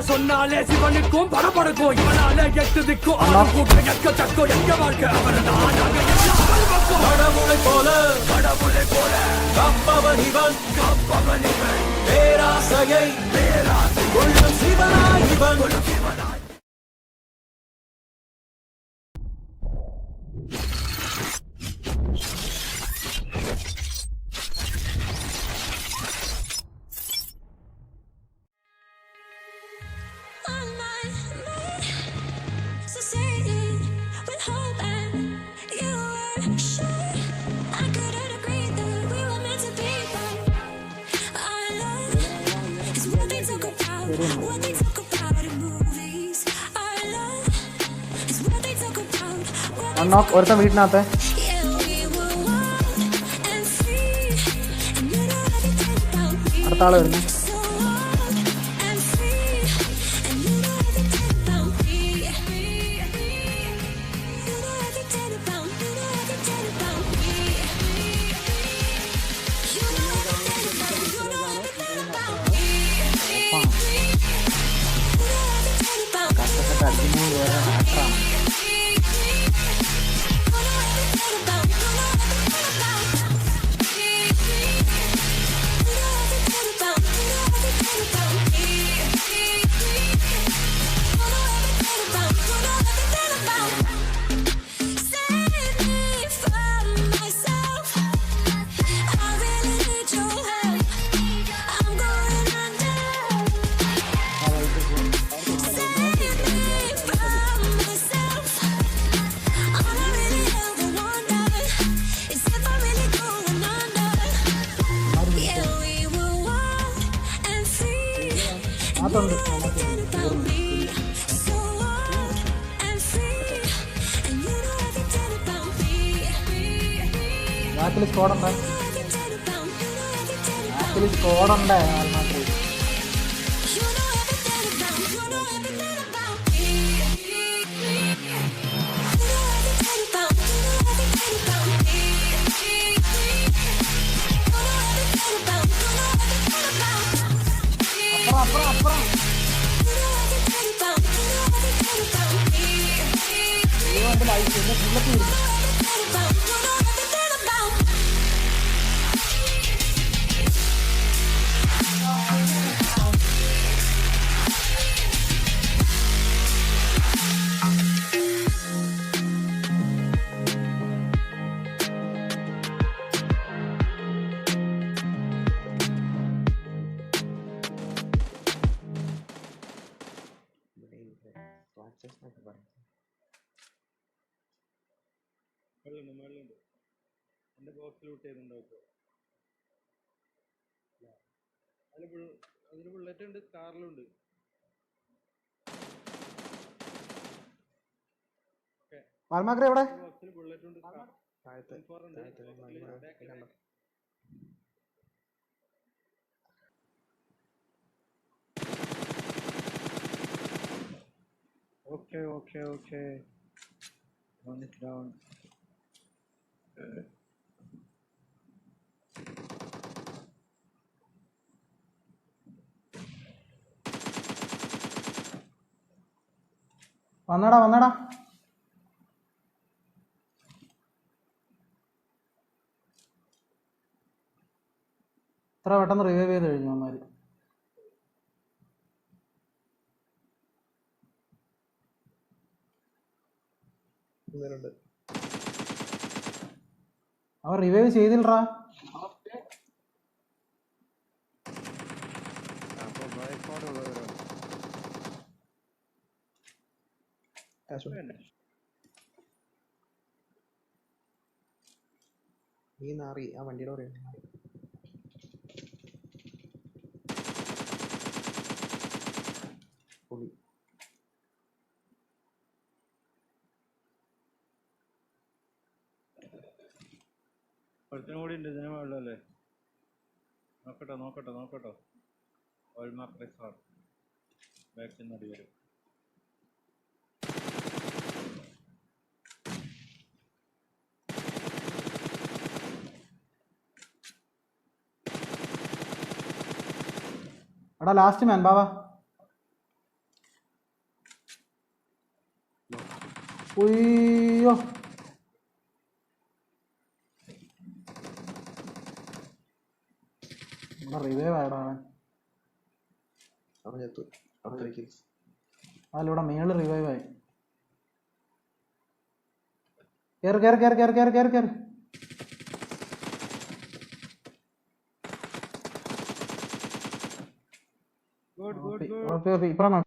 சொன்னாலே சிவனுக்கும் படபடக்கும் இவனாலே எட்டு திக்கும் ஆனா கூட்டம் எக்க தக்கோ எங்க வாழ்க்கை அவன் கடவுளை போல கப்பவன் இவன் பேராசையை கொள்ளும் சிவனாய் இவன் അണ്ണോക്ക് ഒരുത്ത വീട്ടിനകത്ത് അടുത്ത ആള് വരുന്നു. ബാക്കിൽ സ്കോഡുണ്ട് മാത്രമേ. അപ്പുറം മേളുണ്ട് എൻ്റെ ബോക്സിൽ വിട്ടേക്കുണ്ടാവും. ഇപ്പോൾ അതിൽ ബുള്ളറ്റ് ഉണ്ട്, കാറിലുണ്ട്. എവിടെ ബോക്സിൽ ബുള്ളറ്റ് ഉണ്ട്, Okay. One is down. വന്നടാ ഇത്ര പെട്ടെന്ന് റിവൈവ് ചെയ്ത് കഴിഞ്ഞു അവന്മാര്. അവൻ റിവൈവ് ചെയ്തില്ലടാ. നീ നാറി ആ വണ്ടിയുടെ പറയാ. ഒരുത്തിനും കൂടി ഉണ്ട് ഇതിന് വെള്ളമല്ലേ. നോക്കട്ടോ ഓൾമാർക്ക് റിസോർട്ട് ബാക്കിൽ നടി വരും. എടാ ലാസ്റ്റ് മാൻ ബാബാ ഉയ്യോ റിവൈവ് ആയടാ അവൻ. അവൻ ചത്തു. അവിടെ kills. അതിലൂടെ മേളിൽ റിവൈവ് ആയി. കേറ് കേറ് കേറ് കേറ് കേറ് കേറ് കേറ്. ഇപ്പഴാണ്